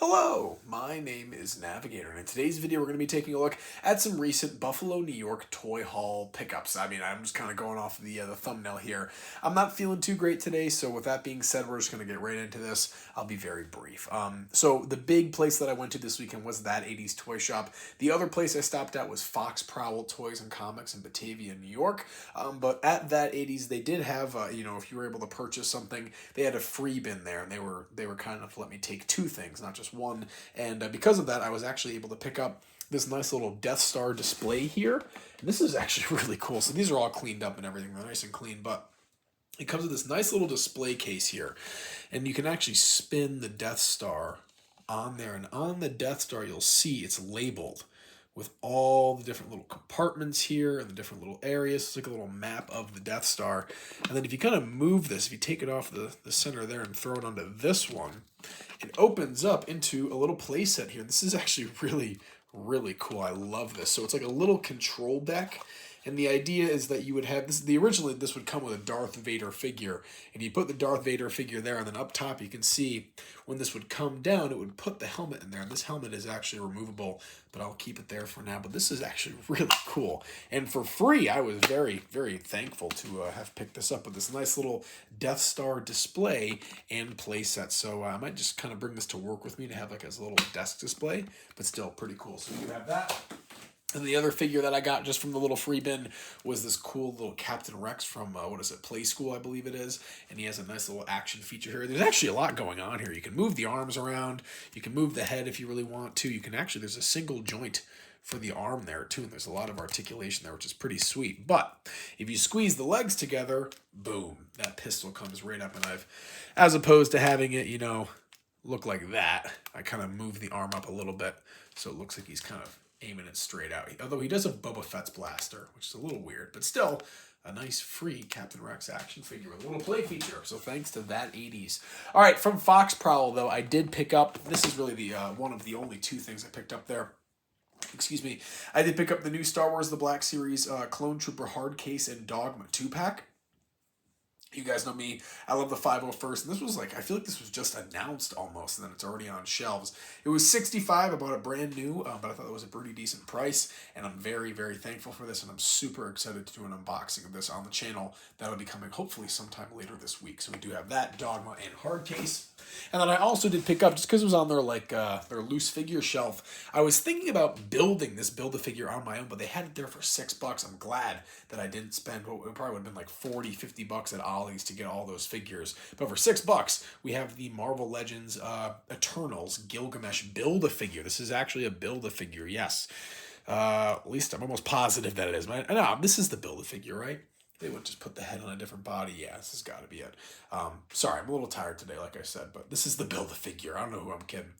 Hello, my name is Navigator, and in today's video we're going to be taking a look at some recent Buffalo, New York Toy Haul pickups. I'm just kind of going off of the thumbnail here. I'm not feeling too great today, so with that being said, we're just going to get right into this. I'll be very brief. So the big place that I went to this weekend was That 80s Toy Shop. The other place I stopped at was Fox Prowl Toys and Comics in Batavia, New York. But at That 80s, they did have, if you were able to purchase something, they had a free bin there, and they were kind enough to let me take two things, not just one. And because of that, I was actually able to pick up this nice little Death Star display here. And this is actually really cool. So these are all cleaned up and everything. They're nice and clean, but it comes with this nice little display case here. And you can actually spin the Death Star on there. And on the Death Star, you'll see it's labeled with all the different little compartments here and the different little areas. It's like a little map of the Death Star. And then if you kind of move this, if you take it off the center there and throw it onto this one, it opens up into a little playset here. This is actually really, really cool. I love this. So it's like a little control deck. And the idea is that you would have this. Originally, this would come with a Darth Vader figure, and you put the Darth Vader figure there, and then up top you can see when this would come down, it would put the helmet in there. And this helmet is actually removable, but I'll keep it there for now. But this is actually really cool, and for free, I was very, very thankful to have picked this up with this nice little Death Star display and playset. So I might just kind of bring this to work with me to have like as a little desk display, but still pretty cool. So you have that. And the other figure that I got just from the little free bin was this cool little Captain Rex from, Play School, I believe it is. And he has a nice little action feature here. There's actually a lot going on here. You can move the arms around. You can move the head if you really want to. You can actually, there's a single joint for the arm there too. And there's a lot of articulation there, which is pretty sweet. But if you squeeze the legs together, boom, that pistol comes right up. And as opposed to having it, look like that, I kind of move the arm up a little bit. So it looks like he's kind of aiming it straight out. Although he does have Boba Fett's blaster, which is a little weird, but still a nice free Captain Rex action figure with a little play feature. So thanks to That 80s. All right, from Fox Prowl, though, I did pick up, this is really the one of the only two things I picked up there. Excuse me. I did pick up the new Star Wars The Black Series Clone Trooper hard case and Dogma 2-pack. You guys know me. I love the 501st. And this was like, I feel like this was just announced almost, and then it's already on shelves. It was $65. I bought it brand new, but I thought it was a pretty decent price. And I'm very, very thankful for this. And I'm super excited to do an unboxing of this on the channel. That'll be coming hopefully sometime later this week. So we do have that Dogma and hard case. And then I also did pick up, just because it was on their loose figure shelf, I was thinking about building this Build-A-Figure on my own, but they had it there for $6. I'm glad that I didn't spend what it probably would have been like $40-50 at Ollie's to get all those figures. But for $6, we have the Marvel Legends Eternals Gilgamesh Build-A-Figure. This is actually a Build-A-Figure, yes. At least I'm almost positive that it is. But no, this is the Build-A-Figure, right? They would just put the head on a different body. Yeah, this has got to be it. Sorry, I'm a little tired today, like I said, but this is the Build-A-Figure. I don't know who I'm kidding.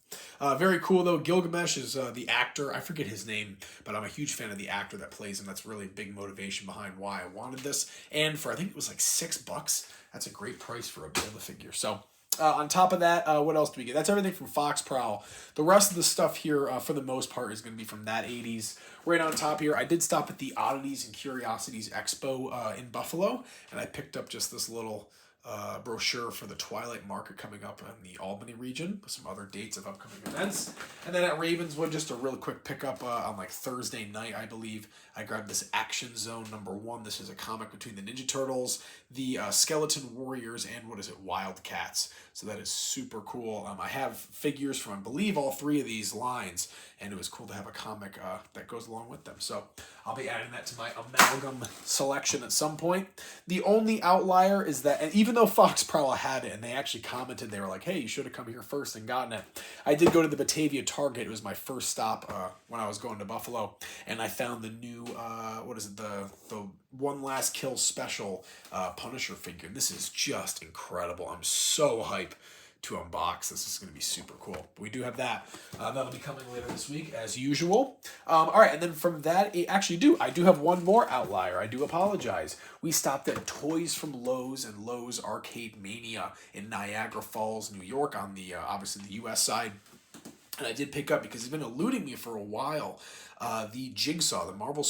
Very cool, though. Gilgamesh is the actor. I forget his name, but I'm a huge fan of the actor that plays him. That's really a big motivation behind why I wanted this. And for, I think it was like $6, that's a great price for a Build-A-Figure. So on top of that, what else do we get? That's everything from Fox Prowl. The rest of the stuff here, for the most part, is going to be from That 80s. Right on top here, I did stop at the Oddities and Curiosities Expo in Buffalo, and I picked up just this little brochure for the Twilight Market coming up in the Albany region with some other dates of upcoming events. And then at Ravenswood, just a real quick pickup on like Thursday night, I believe. I grabbed this Action Zone #1. This is a comic between the Ninja Turtles, the Skeleton Warriors, and Wildcats. So that is super cool. I have figures from, I believe, all three of these lines, and it was cool to have a comic that goes along with them. So I'll be adding that to my amalgam selection at some point. The only outlier is that, and even though Fox Prowl had it, and they actually commented, they were like, hey, you should have come here first and gotten it. I did go to the Batavia Target. It was my first stop when I was going to Buffalo, and I found the new, the One Last Kill special Punisher figure. This is just incredible. I'm so hyped to unbox. This is going to be super cool. But we do have that. That'll be coming later this week, as usual. All right, and then from that, I do have one more outlier. I do apologize. We stopped at Toys from Lowe's and Lowe's Arcade Mania in Niagara Falls, New York, on the obviously the U.S. side. And I did pick up, because it's been eluding me for a while, the Jigsaw, the Marvel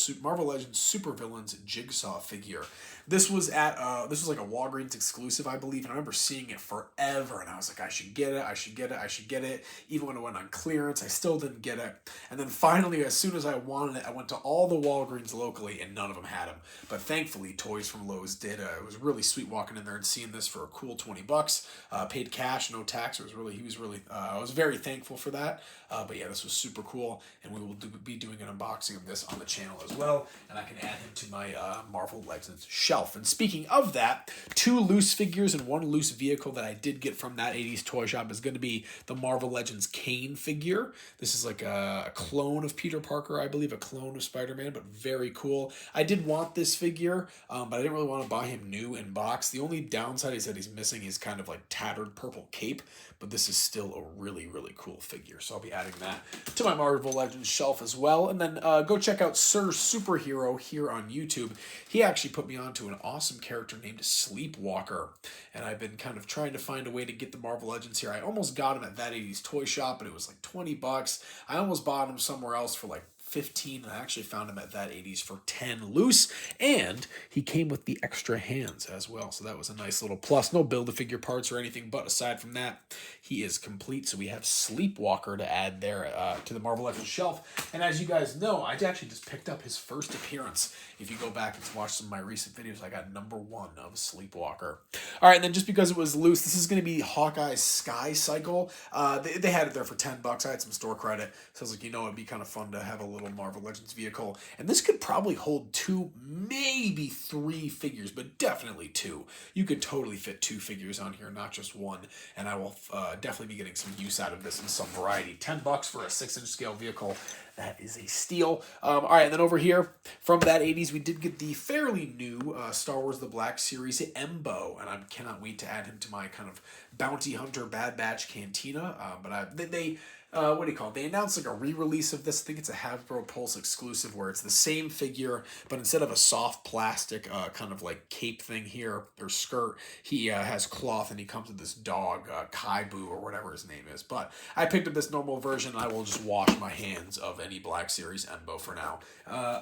Legends Supervillains Jigsaw figure. This was at this was like a Walgreens exclusive, I believe, and I remember seeing it forever, and I was like, I should get it, I should get it, I should get it. Even when it went on clearance, I still didn't get it. And then finally, as soon as I wanted it, I went to all the Walgreens locally, and none of them had them. But thankfully, Toys from Lowe's did. It was really sweet walking in there and seeing this for a cool $20. Paid cash, no tax. I was very thankful for that. But yeah, this was super cool, and we will be doing an unboxing of this on the channel as well, and I can add him to my Marvel Legends shelf. And speaking of that, 2 loose figures and 1 loose vehicle that I did get from that 80s toy shop is going to be the Marvel Legends Kane figure. This is like a clone of Peter Parker, I believe, a clone of Spider-Man, but very cool. I did want this figure, but I didn't really want to buy him new in box. The only downside is that he's missing his kind of like tattered purple cape, but this is still a really, really cool figure. So I'll be adding that to my Marvel Legends shelf as well. And then go check out Sir Superhero here on YouTube. He actually put me onto an awesome character named Sleepwalker. And I've been kind of trying to find a way to get the Marvel Legends here. I almost got him at That 80s Toy Shop, but it was like $20. I almost bought him somewhere else for like 15, and I actually found him at That 80s for 10 loose, and he came with the extra hands as well, so that was a nice little plus. No Build-A-Figure parts or anything, but aside from that, he is complete. So we have Sleepwalker to add there to the Marvel Legends shelf. And as you guys know, I actually just picked up his first appearance. If you go back and watch some of my recent videos, I got #1 of Sleepwalker. All right, and then just because it was loose, this is going to be Hawkeye's Sky Cycle. They had it there for $10. I had some store credit, so I was like, it'd be kind of fun to have a little Marvel Legends vehicle. And this could probably hold 2, maybe 3 figures, but definitely 2. You could totally fit 2 figures on here, not just 1. And I will definitely be getting some use out of this in some variety. $10 for a 6-inch scale vehicle. That is a steal. All right, and then over here from That 80s, we did get the fairly new Star Wars The Black Series Embo, and I cannot wait to add him to my kind of Bounty Hunter Bad Batch Cantina. But they what do you call it? They announced like a re-release of this. I think it's a Hasbro Pulse exclusive where it's the same figure, but instead of a soft plastic kind of like cape thing here or skirt, he has cloth and he comes with this dog, Kaibu or whatever his name is. But I picked up this normal version. I will just wash my hands of any Black Series Embo for now.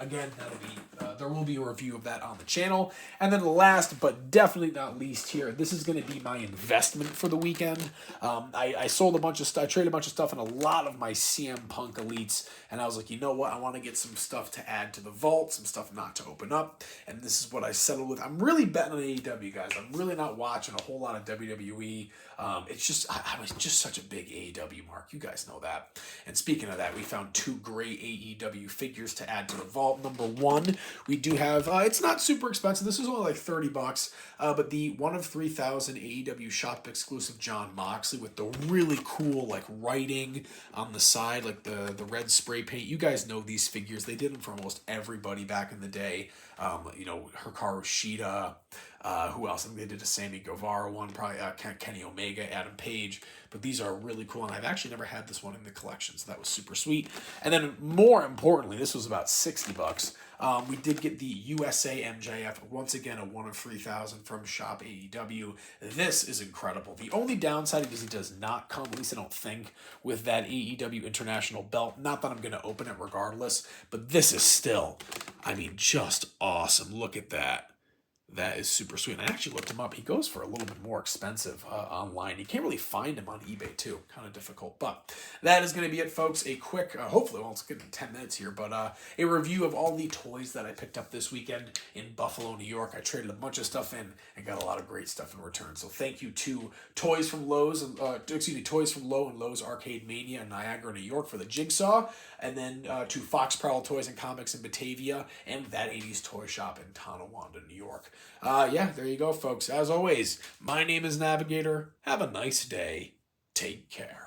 Again, there will be a review of that on the channel. And then last but definitely not least here, this is going to be my investment for the weekend. I sold a bunch of stuff. I traded a bunch of stuff in a lot of my CM Punk Elites, and I was like, you know what? I want to get some stuff to add to the vault, some stuff not to open up, and this is what I settled with. I'm really betting on AEW, guys. I'm really not watching a whole lot of WWE. It's just, I was just such a big AEW mark. You guys know that. And speaking of that, we found 2 great AEW figures to add to the vault. #1, we do have, it's not super expensive. This is only like $30, but the 1 of 3,000 AEW shop exclusive Jon Moxley with the really cool like writing on the side, like the red spray paint. You guys know these figures. They did them for almost everybody back in the day. Hikaru Shida, who else? I think they did a Sammy Guevara one, probably Kenny Omega, Adam Page. But these are really cool, and I've actually never had this one in the collection, so that was super sweet. And then more importantly, this was about $60. We did get the USA MJF, once again a 1 of 3,000 from Shop AEW. This is incredible. The only downside is he does not come, at least I don't think, with that AEW International belt. Not that I'm going to open it regardless, but this is still, just awesome. Look at that. That is super sweet. And I actually looked him up. He goes for a little bit more expensive online. You can't really find him on eBay too. Kind of difficult. But that is going to be it, folks. A quick, hopefully, it's getting 10 minutes here, but a review of all the toys that I picked up this weekend in Buffalo, New York. I traded a bunch of stuff in and got a lot of great stuff in return. So thank you to Toys from Lowe and Lowe's Arcade Mania in Niagara, New York for the Jigsaw. And then to Fox Prowl Toys and Comics in Batavia and That 80s Toy Shop in Tonawanda, New York. There you go, folks. As always, my name is Navigator. Have a nice day. Take care.